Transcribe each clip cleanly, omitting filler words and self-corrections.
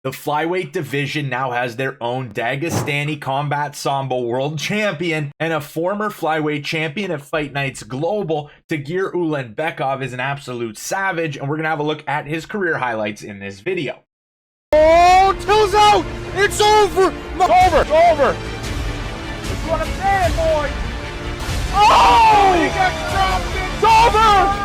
The flyweight division now has their own Dagestani Combat Sambo world champion and a former flyweight champion at Fight Nights Global. Tagir Ulanbekov is an absolute savage, and we're going to have a look at his career highlights in this video. Oh, Till's out! It's over! It's over! That's what I'm saying, boy! Oh! He got dropped! It's over!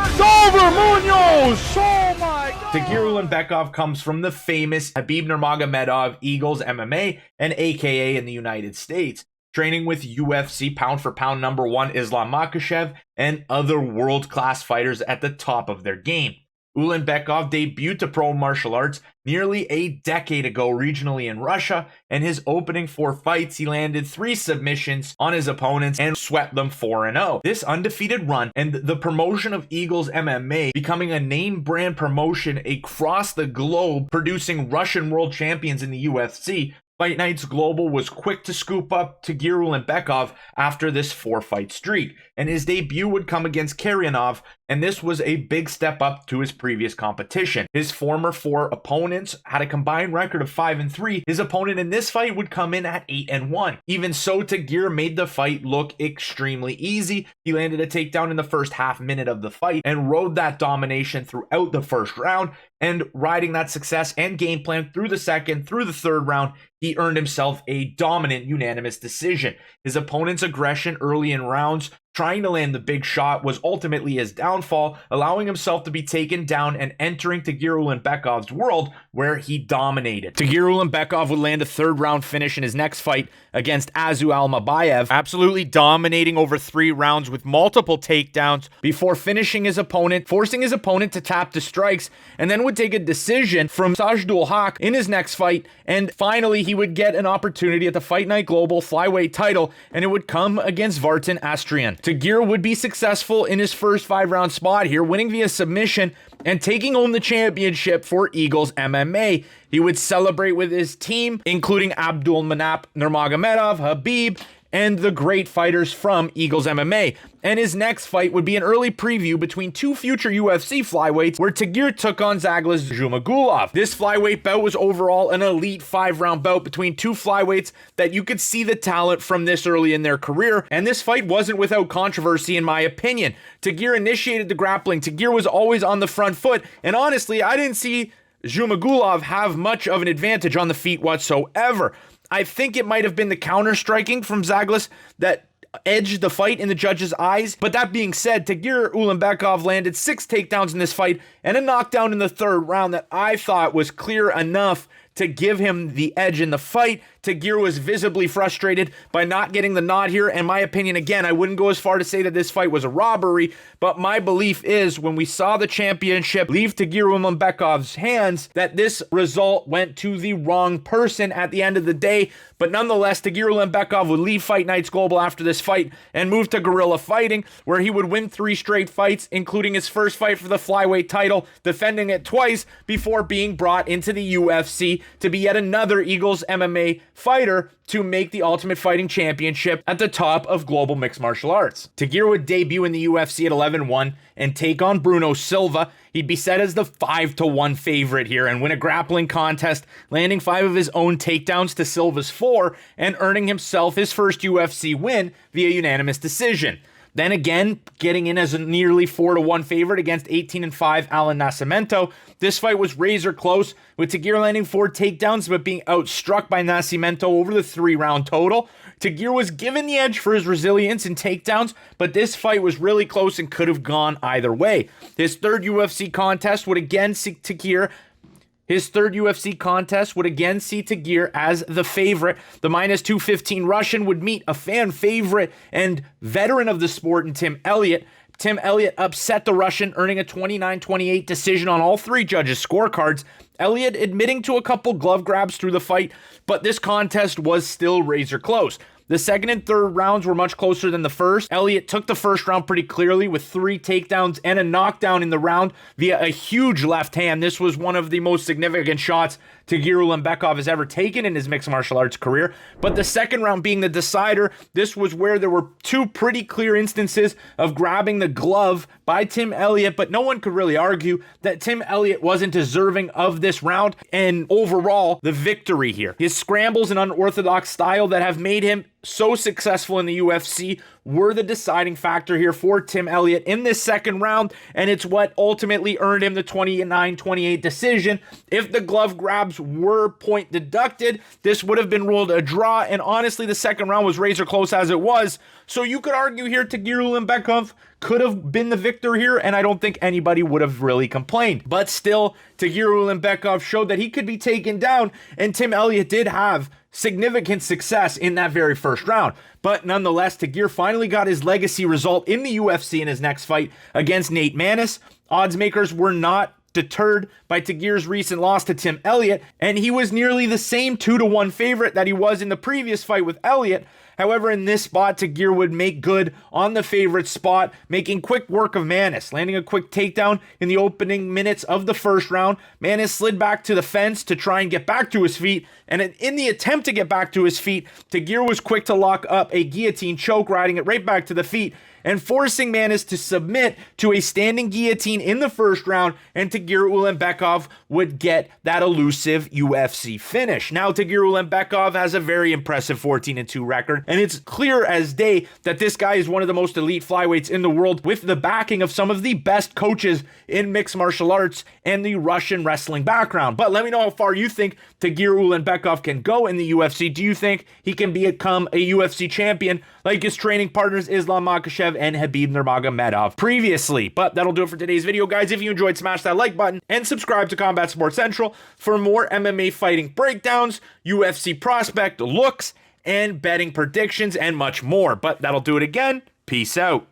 Munoz! Oh my God! Tagir Ulanbekov comes from the famous Khabib Nurmagomedov Eagles MMA and AKA in the United States, training with UFC pound-for-pound #1 Islam Makhachev and other world-class fighters at the top of their game. Ulanbekov debuted to pro martial arts nearly a decade ago regionally in Russia, and his opening 4 fights he landed 3 submissions on his opponents and swept them 4-0. This undefeated run and the promotion of Eagles MMA becoming a name brand promotion across the globe, producing Russian world champions in the UFC, Fight Nights Global was quick to scoop up Tagir Ulanbekov after this 4-fight streak, and his debut would come against Kairanov, and this was a big step up to his previous competition. His former 4 opponents had a combined record of 5-3. His opponent in this fight would come in at 8-1. Even so, Tagir made the fight look extremely easy. He landed a takedown in the first half minute of the fight and rode that domination throughout the first round, and riding that success and game plan through the second, through the third round, he earned himself a dominant unanimous decision. His opponent's aggression early in rounds, trying to land the big shot, was ultimately his downfall, allowing himself to be taken down and entering Tagir Ulanbekov's world, where he dominated. Tagir Ulanbekov would land a 3rd round finish in his next fight against Azu Almabayev, absolutely dominating over 3 rounds with multiple takedowns before finishing his opponent, forcing his opponent to tap to strikes, and then would take a decision from Sajdul Haq in his next fight, and finally he would get an opportunity at the Fight Night Global flyweight title, and it would come against Vartan Astrian. Tagir would be successful in his first 5-round spot here, winning via submission and taking home the championship for Eagles MMA. He would celebrate with his team, including Abdul Manap Nurmagomedov, Khabib, and the great fighters from Eagles MMA. And his next fight would be an early preview between 2 future UFC flyweights, where Tagir took on Zaglas Zhumagulov. This flyweight bout was overall an elite 5-round bout between 2 flyweights that you could see the talent from this early in their career, and this fight wasn't without controversy in my opinion. Tagir initiated the grappling. Tagir was always on the front foot, and honestly, I didn't see Zhumagulov have much of an advantage on the feet whatsoever. I think it might have been the counter-striking from Zaglas that edged the fight in the judges' eyes. But that being said, Tagir Ulanbekov landed 6 takedowns in this fight and a knockdown in the 3rd round that I thought was clear enough to give him the edge in the fight. Tagir was visibly frustrated by not getting the nod here. In my opinion, again, I wouldn't go as far to say that this fight was a robbery, but my belief is when we saw the championship leave Tagir Ulanbekov's hands, that this result went to the wrong person at the end of the day. But nonetheless, Tagir Ulanbekov would leave Fight Nights Global after this fight and move to guerrilla fighting, where he would win 3 straight fights, including his first fight for the flyweight title, defending it twice before being brought into the UFC to be yet another Eagles MMA fighter to make the Ultimate Fighting Championship at the top of global mixed martial arts. Tagir would debut in the UFC at 11-1 and take on Bruno Silva. He'd be set as the 5-1 favorite here and win a grappling contest, landing 5 of his own takedowns to Silva's 4 and earning himself his first UFC win via unanimous decision. Then again, getting in as a nearly 4-1 favorite against 18-5 Alan Nascimento. This fight was razor close, with Tagir landing 4 takedowns but being outstruck by Nascimento over the 3-round total. Tagir was given the edge for his resilience in takedowns, but this fight was really close and could have gone either way. His 3rd UFC contest would again see Tagir as the favorite. The -215 Russian would meet a fan favorite and veteran of the sport in Tim Elliot. Tim Elliot upset the Russian, earning a 29-28 decision on all 3 judges' scorecards. Elliot admitting to a couple glove grabs through the fight, but this contest was still razor close. The second and third rounds were much closer than the first. Elliot took the first round pretty clearly with 3 takedowns and a knockdown in the round via a huge left hand. This was one of the most significant shots Tagir Ulanbekov has ever taken in his mixed martial arts career. But the second round being the decider, this was where there were 2 pretty clear instances of grabbing the glove by Tim Elliot, but no one could really argue that Tim Elliot wasn't deserving of this round and overall the victory here. His scrambles and unorthodox style that have made him so successful in the UFC were the deciding factor here for Tim Elliot in this second round, and it's what ultimately earned him the 29-28 decision. If the glove grabs were point deducted, this would have been ruled a draw, and honestly, the second round was razor close as it was, so you could argue here Tagir Ulanbekov could have been the victor here, and I don't think anybody would have really complained. But still, Tagir Ulanbekov showed that he could be taken down, and Tim Elliot did have significant success in that very first round. But nonetheless, Tagir finally got his legacy result in the UFC in his next fight against Nate Maness. Odds makers were not deterred by Tagir's recent loss to Tim Elliot, and he was nearly the same 2-1 favorite that he was in the previous fight with Elliot. However, in this spot, Tagir would make good on the favorite spot, making quick work of Maness, landing a quick takedown in the opening minutes of the first round. Maness slid back to the fence to try and get back to his feet, and in the attempt to get back to his feet, Tagir was quick to lock up a guillotine choke, riding it right back to the feet, and forcing Maness to submit to a standing guillotine in the first round, and Tagir Ulanbekov would get that elusive UFC finish. Now, Tagir Ulanbekov has a very impressive 14-2 record, and it's clear as day that this guy is one of the most elite flyweights in the world, with the backing of some of the best coaches in mixed martial arts and the Russian wrestling background. But let me know how far you think Tagir Ulanbekov can go in the UFC. Do you think he can become a UFC champion like his training partners Islam Makhachev and Khabib Nurmagomedov previously? But that'll do it for today's video, guys. If you enjoyed, smash that like button and subscribe to Combat Sports Central for more MMA fighting breakdowns, UFC prospect looks, and betting predictions, and much more. But that'll do it again. Peace out.